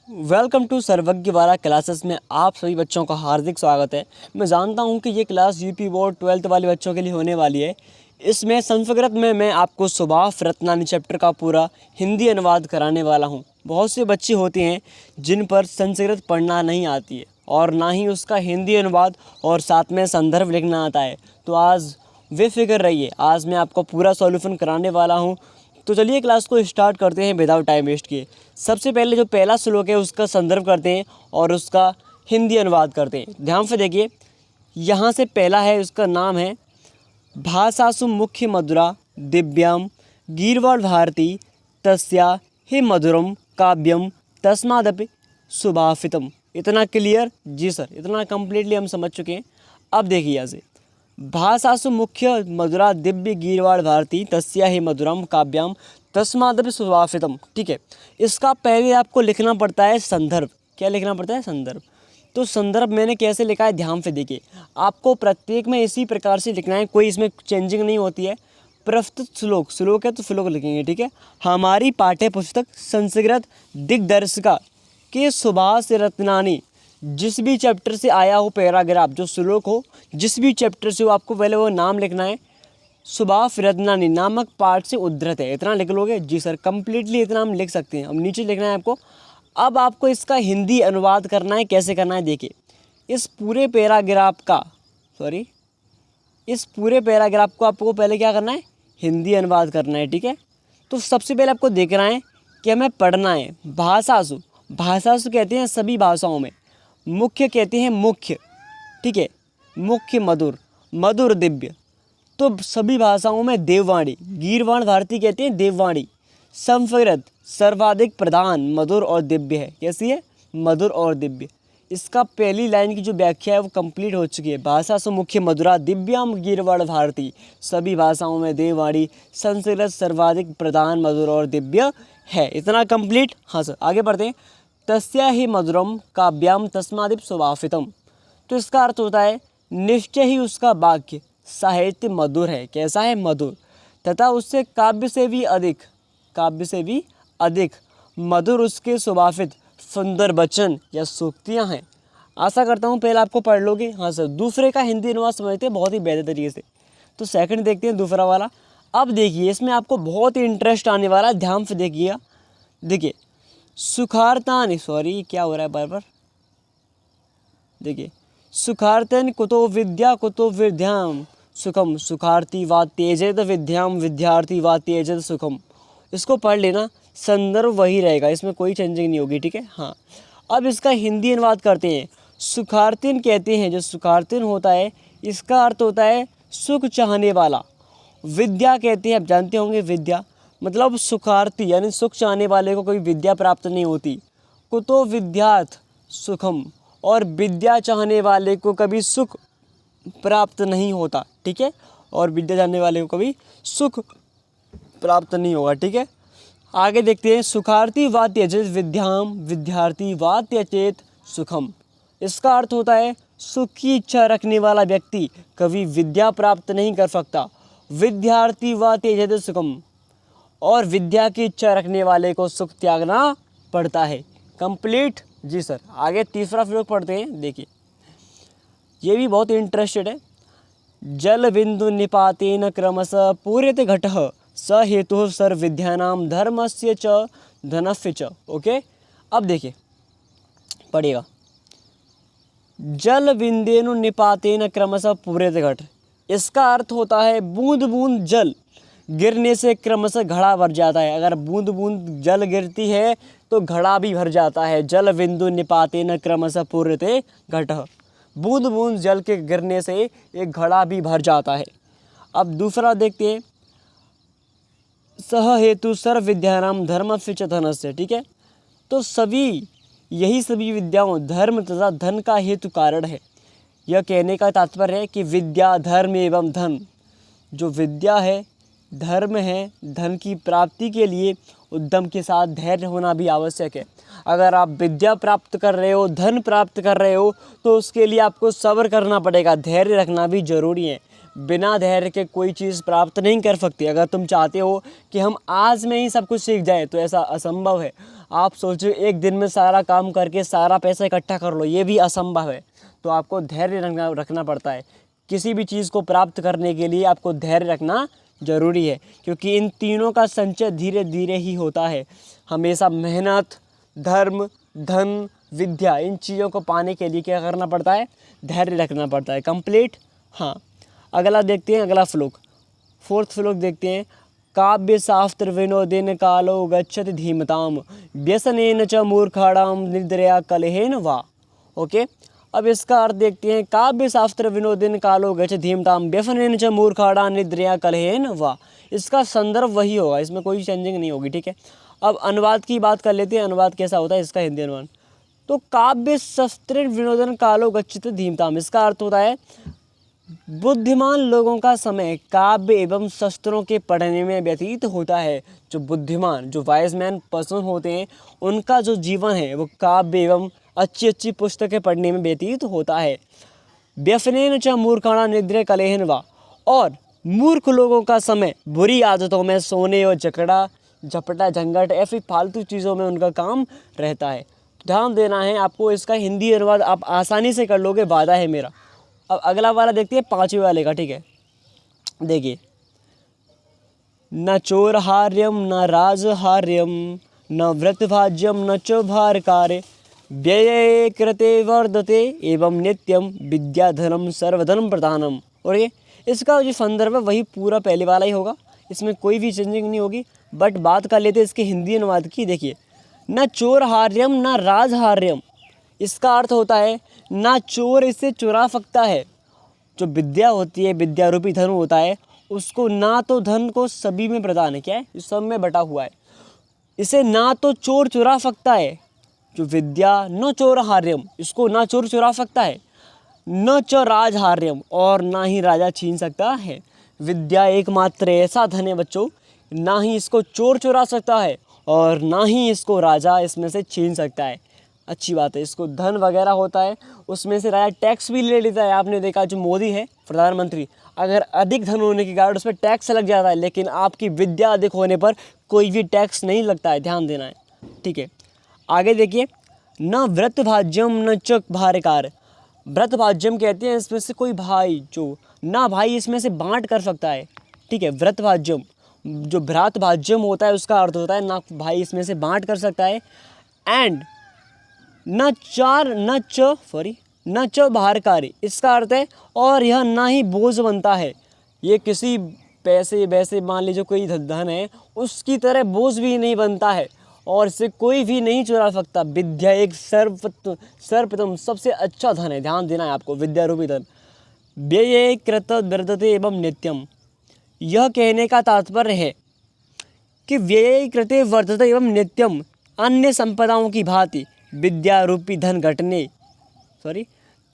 Welcome to सर्वज्ञ वाला classes में आप सभी बच्चों का हार्दिक स्वागत है। मैं जानता हूं कि ये क्लास यूपी बोर्ड 12th वाले बच्चों के लिए होने वाली है। इसमें संस्कृत में मैं आपको सुभाष रत्नानी चैप्टर का पूरा हिंदी अनुवाद कराने वाला हूं। बहुत से बच्चे होते हैं जिन पर संस्कृत पढ़ना नहीं आती है और ना ही उसका हिंदी अनुवाद और साथ में संदर्भ लिखना आता है। तो आज बेफिक्र रहिए, आज मैं आपको पूरा सॉल्यूशन कराने वाला हूँ। तो चलिए क्लास को स्टार्ट करते हैं विदाउट टाइम वेस्ट किए। सबसे पहले जो पहला श्लोक है उसका संदर्भ करते हैं और उसका हिंदी अनुवाद करते हैं। ध्यान से देखिए, यहाँ से पहला है, उसका नाम है भाषासु मुख्य मधुरा दिव्याम गीर्वाण भारती तस्या ही मधुरम काव्यम तस्मादपि सुभाषितम। इतना क्लियर? जी सर, इतना कम्प्लीटली हम समझ चुके हैं। अब देखिए यहाँ से, भाषासु मुख्य मधुरा दिव्य गीर्वाण भारती तस्या ही मधुरम काव्याम तस्मादपि सुभाषितम। ठीक है, इसका पहले आपको लिखना पड़ता है संदर्भ। क्या लिखना पड़ता है? संदर्भ। तो संदर्भ मैंने कैसे लिखा है, ध्यान से देखिए। आपको प्रत्येक में इसी प्रकार से लिखना है, कोई इसमें चेंजिंग नहीं होती है। प्रस्तुत श्लोक है तो श्लोक लिखेंगे। ठीक है, हमारी पाठ्य पुस्तक संस्कृत दिग्दर्शिका के सुभाष रत्नानी, जिस भी चैप्टर से आया हो पैराग्राफ, जो श्लोक हो जिस भी चैप्टर से हो, आपको पहले वो नाम लिखना है। सुभाष रत्नानी नामक पाठ से उद्धृत है। इतना लिख लोगे? जी सर, कम्प्लीटली इतना हम लिख सकते हैं। अब नीचे लिखना है आपको। अब आपको इसका हिंदी अनुवाद करना है। कैसे करना है देखिए, इस पूरे पैराग्राफ को आपको पहले क्या करना है? हिंदी अनुवाद करना है। ठीक है, तो सबसे पहले आपको देखना है कि हमें पढ़ना है भाषासु कहते हैं सभी भाषाओं में, मुख्य कहते हैं मुख्य। ठीक है, मुख्य मधुर दिव्य, तो सभी भाषाओं में देववाणी, गीर्वाण भारती कहते हैं देववाणी। संस्कृत सर्वाधिक प्रधान मधुर और दिव्य है। कैसी है? मधुर और दिव्य। इसका पहली लाइन की जो व्याख्या है वो कंप्लीट हो चुकी है। भाषा से मुख्य मधुरा दिव्याम गीर्वाण भारती, सभी भाषाओं में देववाणी, संस्कृत सर्वाधिक प्रधान मधुर और दिव्य है। इतना कंप्लीट? हाँ सर, आगे बढ़ते हैं। तस्या ही मधुरम काव्याम तस्मादिप सुभाषितम, तो इसका अर्थ होता है निश्चय ही उसका वाक्य साहित्य मधुर है। कैसा है? मधुर। तथा उससे काव्य से भी अधिक मधुर उसके सुभाषित सुंदर वचन या सूक्तियाँ हैं। आशा करता हूँ पहले आपको पढ़ लोगे। हाँ सर, दूसरे का हिंदी अनुवाद समझते हैं बहुत ही बेहतर तरीके से। तो सेकंड देखते हैं, दूसरा वाला। अब देखिए, इसमें आपको बहुत ही इंटरेस्ट आने वाला है, ध्यान से देखिएगा। देखिए, सुखार्तानि, सॉरी क्या हो रहा है बार, देखिए, सुखार्तन कुतो विद्या कुतो विद्याम सुखम, सुखार्थी वा त्यजेत विद्याम विद्यार्थी वा त्यजेत सुखम। इसको पढ़ लेना, संदर्भ वही रहेगा, इसमें कोई चेंजिंग नहीं होगी। ठीक है, हाँ। अब इसका हिंदी अनुवाद करते हैं। सुखार्तिन कहते हैं, जो सुखार्तिन होता है इसका अर्थ होता है सुख चाहने वाला। विद्या कहते हैं, आप जानते होंगे, विद्या मतलब सुखार्थी यानी सुख चाहने वाले को कोई विद्या प्राप्त नहीं होती। कुतो विद्यार्थ सुखम, और विद्या चाहने वाले को कभी सुख प्राप्त नहीं होता। ठीक है, और विद्या चाहने वाले को कभी सुख प्राप्त नहीं होगा। ठीक है, आगे देखते हैं। सुखार्थी वा त्यजेत विद्याम विद्यार्थी वा त्यजेत सुखम, इसका अर्थ होता है सुख की इच्छा रखने वाला व्यक्ति कभी विद्या प्राप्त नहीं कर सकता। विद्यार्थी वा त्यजेत सुखम, और विद्या की इच्छा रखने वाले को सुख त्यागना पड़ता है। कंप्लीट? जी सर। आगे तीसरा श्लोक पढ़ते हैं। देखिए, ये भी बहुत इंटरेस्टेड है। जल बिंदु निपातेन क्रमशः पूर्यते घटः स हेतु सर्वविद्यानां धर्मस्य च धनस्य च। ओके, अब देखिए, पढ़िएगा। जल बिंदेनु निपातेन क्रमशः पूर्यते घट, इसका अर्थ होता है बूंद बूंद जल गिरने से क्रमशः घड़ा भर जाता है। अगर बूंद बूंद जल गिरती है तो घड़ा भी भर जाता है। जल बिंदु निपातेन क्रमशः पूर्यते घटः, बूंद बूंद जल के गिरने से एक घड़ा भी भर जाता है। अब दूसरा देखते हैं। सह हेतु सर्व विद्यानाम धर्मस्य च धनस्य। ठीक है, तो यही सभी विद्याओं धर्म तथा धन का हेतु कारण है। यह कहने का तात्पर्य है कि विद्या धर्म एवं धन, जो विद्या है धर्म है, धन की प्राप्ति के लिए उद्यम के साथ धैर्य होना भी आवश्यक है। अगर आप विद्या प्राप्त कर रहे हो, धन प्राप्त कर रहे हो, तो उसके लिए आपको सब्र करना पड़ेगा, धैर्य रखना भी जरूरी है। बिना धैर्य के कोई चीज़ प्राप्त नहीं कर सकती। अगर तुम चाहते हो कि हम आज में ही सब कुछ सीख जाए तो ऐसा असंभव है। आप सोचो एक दिन में सारा काम करके सारा पैसा इकट्ठा कर लो, ये भी असंभव है। तो आपको धैर्य रखना पड़ता है। किसी भी चीज़ को प्राप्त करने के लिए आपको धैर्य रखना ज़रूरी है, क्योंकि इन तीनों का संचय धीरे धीरे ही होता है। हमेशा मेहनत, धर्म, धन, विद्या, इन चीज़ों को पाने के लिए क्या करना पड़ता है? धैर्य रखना पड़ता है। कंप्लीट। हाँ, अगला देखते हैं, अगला श्लोक, 4th श्लोक देखते हैं। काव्य शास्त्र विनोदेन कालो गच्छति धीमताम व्यसनेन च मूर्खाणाम निद्रया कलहेन वा। ओके, अब इसका अर्थ देखते हैं। काव्य शास्त्र विनोदेन कालो गच्छति धीमताम व्यसनेन च मूर्खाणाम निद्रया कलहेन वा। इसका संदर्भ वही होगा, इसमें कोई चेंजिंग नहीं होगी। ठीक है, अब अनुवाद की बात कर लेते हैं। अनुवाद कैसा होता है इसका हिंदी अनुवाद? तो काव्य शास्त्र विनोदन कालो गच्छति धीमताम, इसका अर्थ होता है बुद्धिमान लोगों का समय काव्य एवं शस्त्रों के पढ़ने में व्यतीत होता है। जो बुद्धिमान, जो वाइज मैन पर्सन होते हैं, उनका जो जीवन है वो काव्य एवं अच्छी अच्छी पुस्तकें पढ़ने में व्यतीत होता है। व्यसनेन च मूर्खाणां निद्रे कलेहन वा, और मूर्ख लोगों का समय बुरी आदतों में, सोने और झपटा झंझट ऐसी फालतू चीज़ों में उनका काम रहता है। ध्यान देना है आपको, इसका हिंदी अनुवाद आप आसानी से कर लोगे, वादा है मेरा। अब अगला वाला देखते हैं, 5वें वाले का। ठीक है, देखिए, न चोरहार्यम न राजहार्यम न व्रतभाज्यम न च भारकारे व्यये कृते वर्धते एवं नित्यम विद्याधनम सर्वधनम प्रधानम। और ये इसका जो संदर्भ है वही पूरा पहले वाला ही होगा, इसमें कोई भी चेंजिंग नहीं होगी। बट बात कर लेते हैं इसके हिंदी अनुवाद की। देखिए, न चोरहार्यम न राजहार्यम, इसका अर्थ होता है ना चोर इसे चुरा सकता है। जो विद्या होती है, विद्या रूपी धन होता है, उसको ना तो धन को सभी में प्रदान है, क्या है, इस सब में बटा हुआ है। इसे ना तो चोर चुरा सकता है, जो विद्या, न चोरहार्यम, इसको ना चोर चुरा सकता है, न च राजहार्यम, और ना ही राजा छीन सकता है। विद्या एकमात्र ऐसा धन है बच्चों, ना ही इसको चोर चुरा सकता है और ना ही इसको राजा इसमें से छीन सकता है। अच्छी बात है। इसको धन वगैरह होता है, उसमें से राजा टैक्स भी ले लेता है। आपने देखा जो मोदी है प्रधानमंत्री, अगर अधिक धन होने के कारण उस पर टैक्स लग जाता है, लेकिन आपकी विद्या अधिक होने पर कोई भी टैक्स नहीं लगता है। ध्यान देना है। ठीक है, आगे देखिए, न व्रत भाज्यम न च भारकार। व्रत भाज्यम कहते हैं इसमें से कोई भाई, जो ना भाई इसमें से बांट कर सकता है। ठीक है, व्रत भाज्यम, जो भ्रात भाज्यम होता है उसका अर्थ होता है ना भाई इसमें से बांट कर सकता है। एंड न च भारकारी, इसका अर्थ है और यह ना ही बोझ बनता है। ये किसी पैसे वैसे, मान लीजिए कोई धन है, उसकी तरह बोझ भी नहीं बनता है और इसे कोई भी नहीं चुरा सकता। विद्या एक सर्वप्रथम सबसे अच्छा धन है। ध्यान देना है आपको, विद्या रूपी धन। व्यये कृत वर्धते एवं नित्यम, यह कहने का तात्पर्य है कि व्यये कृते वर्धते एवं नित्यम, अन्य संपदाओं की भांति विद्या रूपी धन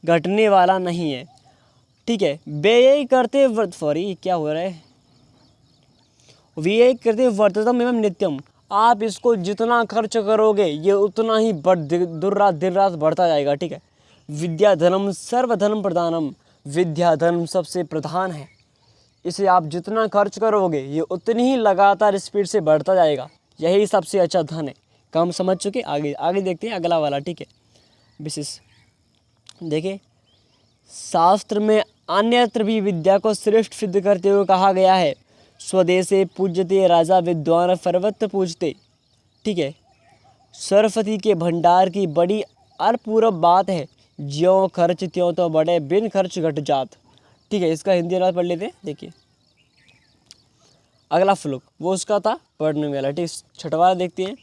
घटने वाला नहीं है। ठीक है, व्यय करते क्या हो रहा है, व्यय करते वर्ततम एवं नित्यम, आप इसको जितना खर्च करोगे ये उतना ही दिन रात बढ़ता जाएगा। ठीक है, विद्याधनम सर्वधनम प्रधानम, विद्याधन सबसे प्रधान है। इसे आप जितना खर्च करोगे ये उतनी ही लगातार स्पीड से बढ़ता जाएगा। यही सबसे अच्छा धन है। काम समझ चुके, आगे देखते हैं अगला वाला। ठीक है, विशेष देखिए, शास्त्र में अन्यत्र भी विद्या को श्रेष्ठ सिद्ध करते हुए कहा गया है, स्वदेशे पूज्यते राजा विद्वान सर्वत्र पूजते। ठीक है, सरस्वती के भंडार की बड़ी अपूर्व बात है, ज्यों खर्च त्यों तो बड़े, बिन खर्च घट जात। ठीक है, इसका हिंदी अनुवाद पढ़ लेते हैं। देखिए, अगला श्लोक वो उसका था पढ़ने वाला। ठीक, 6वां देखते हैं।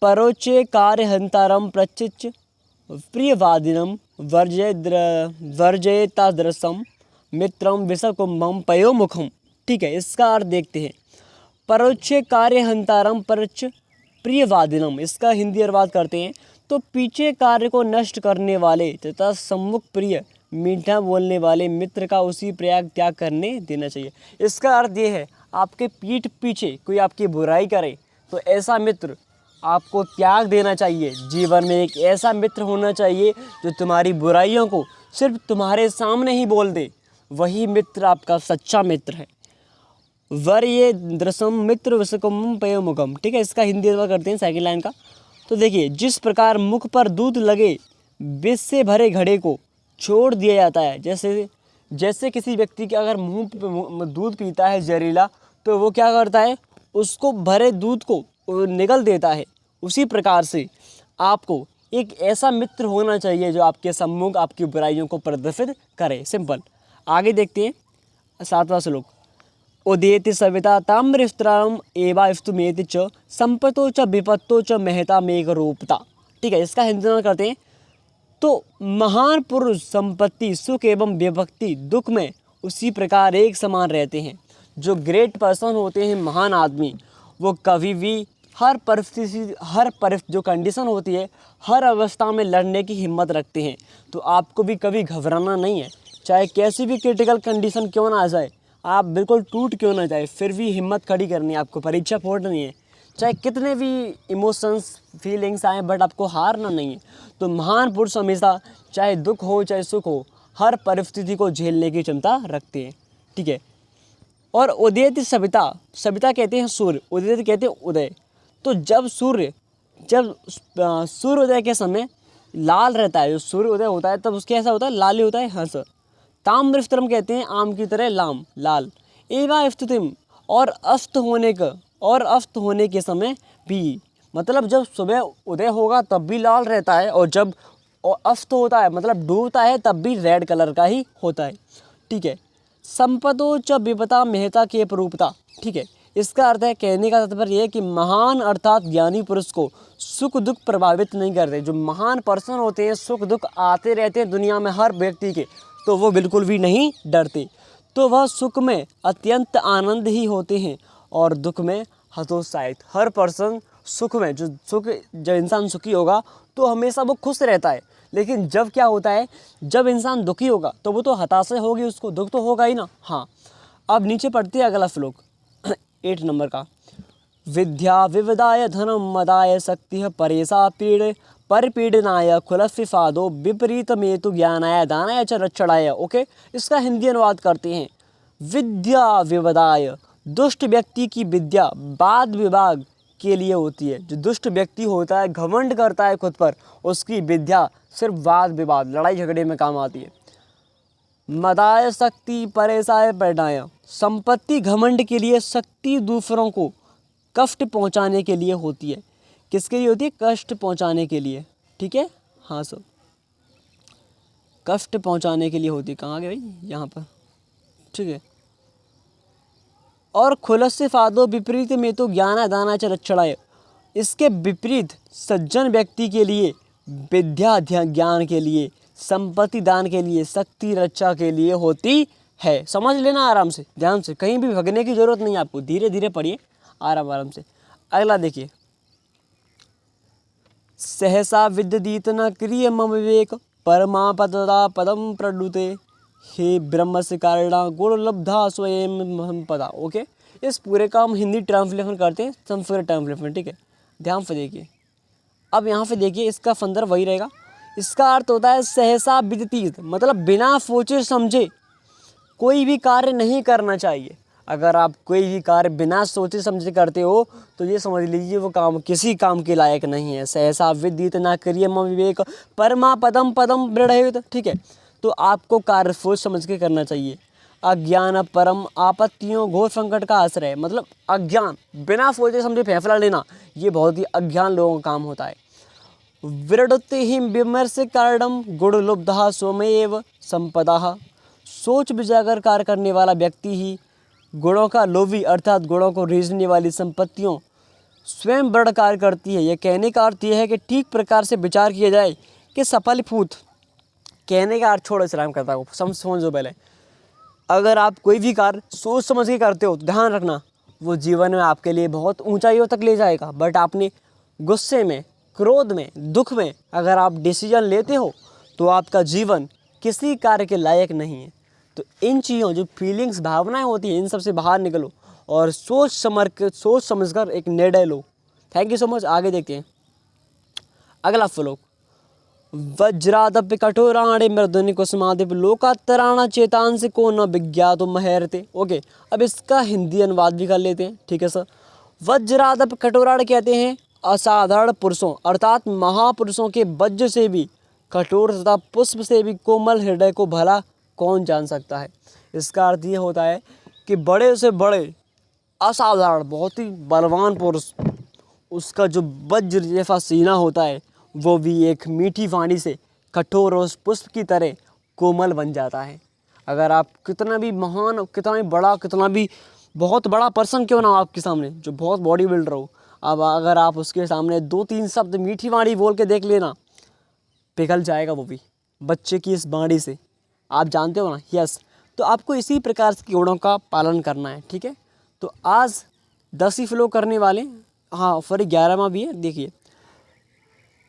परोचे कार्य हंतारम प्रचिच प्रियवादिनम वर्जयतादृशम मित्रम विषकुंभम पयोमुखम। ठीक है, इसका अर्थ देखते हैं। परोचे कार्य हंतारम परच प्रियवादिनम, इसका हिंदी अनुवाद करते हैं तो पीछे कार्य को नष्ट करने वाले तथा सम्मुख प्रिय मीठा बोलने वाले मित्र का उसी प्रयाग त्याग करने देना चाहिए। इसका अर्थ ये है, आपके पीठ पीछे कोई आपकी बुराई करे तो ऐसा मित्र आपको त्याग देना चाहिए। जीवन में एक ऐसा मित्र होना चाहिए जो तुम्हारी बुराइयों को सिर्फ तुम्हारे सामने ही बोल दे, वही मित्र आपका सच्चा मित्र है। वर ये दृसम मित्र विषकुम पयोमुखम। ठीक है, इसका हिंदी अनुवाद करते हैं, सेकंड लाइन का। तो देखिए, जिस प्रकार मुख पर दूध लगे विष से भरे घड़े को छोड़ दिया जाता है, जैसे जैसे किसी व्यक्ति के अगर मुंह पे दूध पीता है जहरीला, तो वो क्या करता है, उसको भरे दूध को निगल देता है। उसी प्रकार से आपको एक ऐसा मित्र होना चाहिए जो आपके सम्मुख आपकी बुराइयों को प्रदर्शित करे। सिंपल। आगे देखते हैं 7वां श्लोक। उदेति सविता ताम्रस्त्राम एवा स्तुमेति च संपतो च विपत्तो च महता मेघ रूपता। ठीक है, इसका हिंदी में करते हैं। तो महान पुरुष संपत्ति, सुख एवं विभक्ति, दुख में उसी प्रकार एक समान रहते हैं। जो ग्रेट पर्सन होते हैं, महान आदमी, वो कभी भी हर परिस्थिति जो कंडीशन होती है, हर अवस्था में लड़ने की हिम्मत रखते हैं। तो आपको भी कभी घबराना नहीं है, चाहे कैसी भी क्रिटिकल कंडीशन क्यों ना आ जाए, आप बिल्कुल टूट क्यों ना जाए, फिर भी हिम्मत खड़ी करनी है आपको, परीक्षा फोड़नी है। चाहे कितने भी इमोशंस फीलिंग्स आए, बट आपको हारना नहीं है। तो महान पुरुष हमेशा, चाहे दुख हो चाहे सुख हो, हर परिस्थिति को झेलने की क्षमता रखते हैं। ठीक है। और उदयति सविता, सविता कहते हैं सूर्य, उदयति कहते हैं उदय। तो जब सूर्योदय के समय लाल रहता है, जो सूर्योदय होता है तब उसके ऐसा होता है, लाल ही होता है, हंस। ताम्रस्त्रम कहते हैं आम की तरह लाल। एवा स्तुतिम, और अस्त होने के समय भी, मतलब जब सुबह उदय होगा तब भी लाल रहता है, और जब अस्त होता है मतलब डूबता है तब भी रेड कलर का ही होता है। ठीक है। संपदो च विपता मेहता के अपरूपता। ठीक है, इसका अर्थ है, कहने का तात्पर्य है कि महान अर्थात ज्ञानी पुरुष को सुख दुख प्रभावित नहीं करते। जो महान पर्सन होते हैं, सुख दुख आते रहते हैं दुनिया में हर व्यक्ति के, तो वो बिल्कुल भी नहीं डरते। तो वह सुख में अत्यंत आनंद ही होते हैं और दुख में हतोत्साहित। हर पर्सन सुख में, जब इंसान सुखी होगा तो हमेशा वो खुश रहता है। लेकिन जब क्या होता है, जब इंसान दुखी होगा तो वो तो हताशा होगी, उसको दुख तो होगा ही ना। हाँ, अब नीचे पढ़ते हैं अगला श्लोक 8 नंबर का। विद्या विविदाय धनम मदाय शक्ति परेशा परिपीडनाय खुलस्विफादो विपरीत मेतु ज्ञानाय दानाय च रक्षणाय। ओके, इसका हिंदी अनुवाद करते हैं। विद्या विविदाय, दुष्ट व्यक्ति की विद्या वाद विवाद के लिए होती है। जो दुष्ट व्यक्ति होता है, घमंड करता है खुद पर, उसकी विद्या सिर्फ वाद विवाद, लड़ाई झगड़े में काम आती है। मदाय शक्ति परेशाय परिणाय, संपत्ति घमंड के लिए, शक्ति दूसरों को कष्ट पहुंचाने के लिए होती है। किसके लिए होती है? कष्ट पहुंचाने के लिए। ठीक है, हाँ सर, कष्ट पहुंचाने के लिए होती है। कहाँ गए भाई? यहाँ पर। ठीक है। और खुलस्य फादो विपरीत में तो ज्ञान दाना च रक्षणाय, इसके विपरीत सज्जन व्यक्ति के लिए विद्या ज्ञान के लिए, संपत्ति दान के लिए, शक्ति रक्षा के लिए होती है। समझ लेना आराम से, ध्यान से, कहीं भी भगने की जरूरत नहीं है आपको, धीरे धीरे पढ़िए आराम से। अगला देखिए। सहसा विद्यदीत न क्रिय मम विवेक परमा पदा पदम प्रडुते हे ब्रह्म से कारणा गुण लब्धा स्वयं पदा। ओके, इस पूरे का हम हिंदी ट्रांसलेशन करते हैं, संस्कृत ट्रांसलेशन। ठीक है, ध्यान से देखिए। अब यहाँ पे देखिए, इसका फंदर वही रहेगा। इसका अर्थ होता है सहसा विदित, मतलब बिना सोचे समझे कोई भी कार्य नहीं करना चाहिए। अगर आप कोई भी कार्य बिना सोचे समझे करते हो तो ये समझ लीजिए वो काम किसी काम के लायक नहीं है। सहसा विदित ना करिए मम विवेक परमा पदम पदम दृढ़। ठीक है, तो आपको कार्य सोच समझ के करना चाहिए। अज्ञान परम आपत्तियों घोर संकट का आश्रय, मतलब अज्ञान, बिना सोचे समझे फैसला लेना, ये बहुत ही अज्ञान लोगों का काम होता है। विरडते ही विमर्श कारणम गुण लुब्धा स्वमेव संपदा, सोच विचार कार्य करने वाला व्यक्ति ही गुणों का लोभी अर्थात गुणों को रीझने वाली संपत्तियों स्वयं बड़ कार्य करती है। यह कहने का अर्थ यह है कि ठीक प्रकार से विचार किया जाए कि सफल फूत, कहने का अर्थ छोड़ो सलाम करता हूँ, समझ जो पहले। अगर आप कोई भी कार्य सोच समझ के करते हो तो ध्यान रखना वो जीवन में आपके लिए बहुत ऊंचाइयों तक ले जाएगा। बट आपने गुस्से में, क्रोध में, दुख में अगर आप डिसीजन लेते हो तो आपका जीवन किसी कार्य के लायक नहीं है। तो इन चीज़ों, जो फीलिंग्स, भावनाएं होती हैं, इन सब से बाहर निकलो और सोच समझकर एक निर्णय लो। Thank you so much. आगे देखते हैं अगला श्लोक। वज्रादपि कठोराणि मृदुनि कुसुमादिप लोकात्तराणा चेतांसि को न विज्ञातो महरते। ओके, अब इसका हिंदी अनुवाद भी कर लेते हैं। ठीक है सर। वज्रादप कठोराण कहते हैं असाधारण पुरुषों अर्थात महापुरुषों के वज्र से भी कठोर तथा पुष्प से भी कोमल हृदय को भला कौन जान सकता है। इसका अर्थ ये होता है कि बड़े से बड़े असाधारण बहुत ही बलवान पुरुष, उसका जो वज्र जैसा सीना होता है वो भी एक मीठी वाणी से कठोर और उस पुष्प की तरह कोमल बन जाता है। अगर आप कितना भी महान, कितना भी बड़ा, कितना भी बहुत बड़ा पर्सन क्यों ना हो आपके सामने, जो बहुत बॉडी बिल्डर हो, अब अगर आप उसके सामने 2-3 शब्द मीठी वाणी बोल के देख लेना, पिघल जाएगा वो भी बच्चे की इस वाणी से। आप जानते हो ना। यस, तो आपको इसी प्रकार के गुणों का पालन करना है। ठीक है, तो आज 10 ही फ्लो करने वाले, हाँ फिर 11वां भी है। देखिए,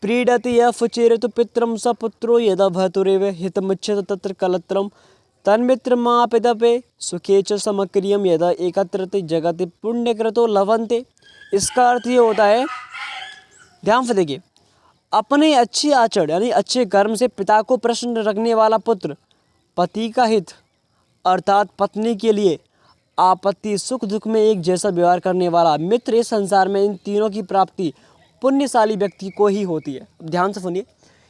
प्रीडति यः फुचेरतु पित्रम स पुत्रो यदा भतुरेव हितमुच्यते तत्र कलत्रम तन्मित्रमापिदपे सुखे च समक्रियम यदा एकत्रते जगति पुण्यकृतो लभन्ते। इसका अर्थ ये होता है, ध्यान से देखिए, अपने अच्छे आचरण यानी अच्छे कर्म से पिता को प्रसन्न रखने वाला पुत्र, पति का हित अर्थात पत्नी के लिए आपत्ति सुख दुख में एक जैसा व्यवहार करने वाला मित्र, इस संसार में इन तीनों की प्राप्ति पुण्यशाली व्यक्ति को ही होती है। ध्यान से सुनिए,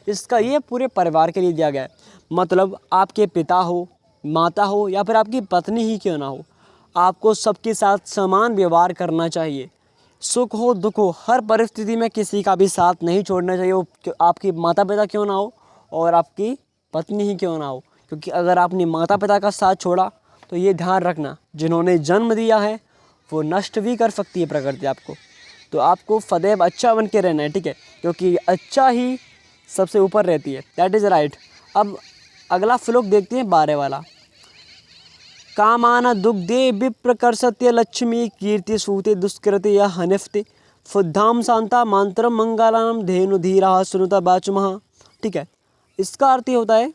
इसका ये पूरे परिवार के लिए दिया गया है। मतलब आपके पिता हो, माता हो या फिर आपकी पत्नी ही क्यों ना हो, आपको सबके साथ समान व्यवहार करना चाहिए। सुख हो दुख हो, हर परिस्थिति में किसी का भी साथ नहीं छोड़ना चाहिए। वो आपकी माता पिता क्यों ना हो और आपकी पत्नी ही क्यों ना हो, क्योंकि अगर आपने माता पिता का साथ छोड़ा तो ये ध्यान रखना, जिन्होंने जन्म दिया है वो नष्ट भी कर सकती है प्रकृति आपको। तो आपको सदैव अच्छा बन के रहना है। ठीक है, क्योंकि अच्छा ही सबसे ऊपर रहती है। That is right. अब अगला श्लोक देखते हैं 12 वाला। कामाना दुग्धे विप्रकर्षत्य लक्ष्मी कीर्ति सूते दुष्कृते या हनिफ्ते फुद्धाम शांता मंत्रम मंगलाम धेनु धीरा सुनुता बाचुमः। ठीक है, इसका अर्थ ये होता है,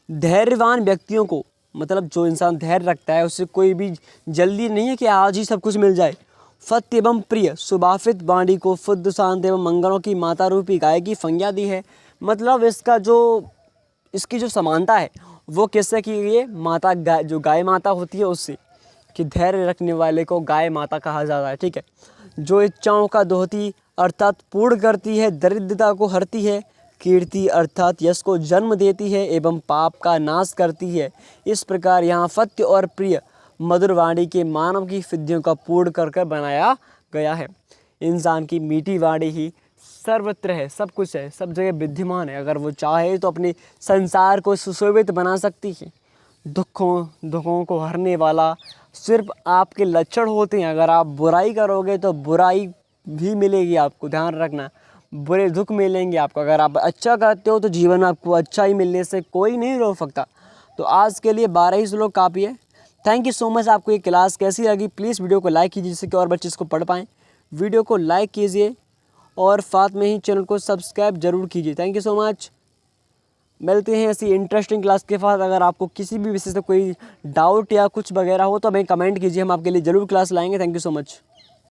धैर्यवान व्यक्तियों को, मतलब जो इंसान धैर्य रखता है उससे कोई भी जल्दी नहीं है कि आज ही सब कुछ मिल जाए। सत्य एवं प्रिय सुभाषित वाणी को शुद्ध शांत एवं मंगलों की माता रूपी गाय की संज्ञा दी है। मतलब इसकी जो समानता है वो किससे की गई है, माता गाय, जो गाय माता होती है उससे, कि धैर्य रखने वाले को गाय माता कहा जाता है। ठीक है, जो इच्छाओं का दोहती अर्थात पूर्ण करती है, दरिद्रता को हरती है, कीर्ति अर्थात यश को जन्म देती है एवं पाप का नाश करती है। इस प्रकार यहाँ सत्य और प्रिय मधुर वाणी के मानव की सिद्धियों का पूर्ण कर बनाया गया है। इंसान की मीठी वाणी ही सर्वत्र है, सब कुछ है, सब जगह विद्यमान है। अगर वो चाहे तो अपने संसार को सुशोभित बना सकती है। दुखों को हरने वाला सिर्फ आपके लक्षण होते हैं। अगर आप बुराई करोगे तो बुराई भी मिलेगी आपको, ध्यान रखना, बुरे दुख मिलेंगे आपको। अगर आप अच्छा करते हो तो जीवन में आपको अच्छा ही मिलने से कोई नहीं रोक सकता। तो आज के लिए 12 ही श्लोक काफ़ी है। Thank you so much. आपको ये क्लास कैसी लगी प्लीज़ वीडियो को लाइक कीजिए जिससे कि और बच्चे इसको पढ़ पाएँ। वीडियो को लाइक कीजिए और साथ में ही चैनल को सब्सक्राइब जरूर कीजिए। Thank you so much. मिलते हैं ऐसी इंटरेस्टिंग क्लास के साथ। अगर आपको किसी भी विषय से कोई डाउट या कुछ वगैरह हो तो हमें कमेंट कीजिए, हम आपके लिए ज़रूर क्लास लाएंगे। Thank you so much.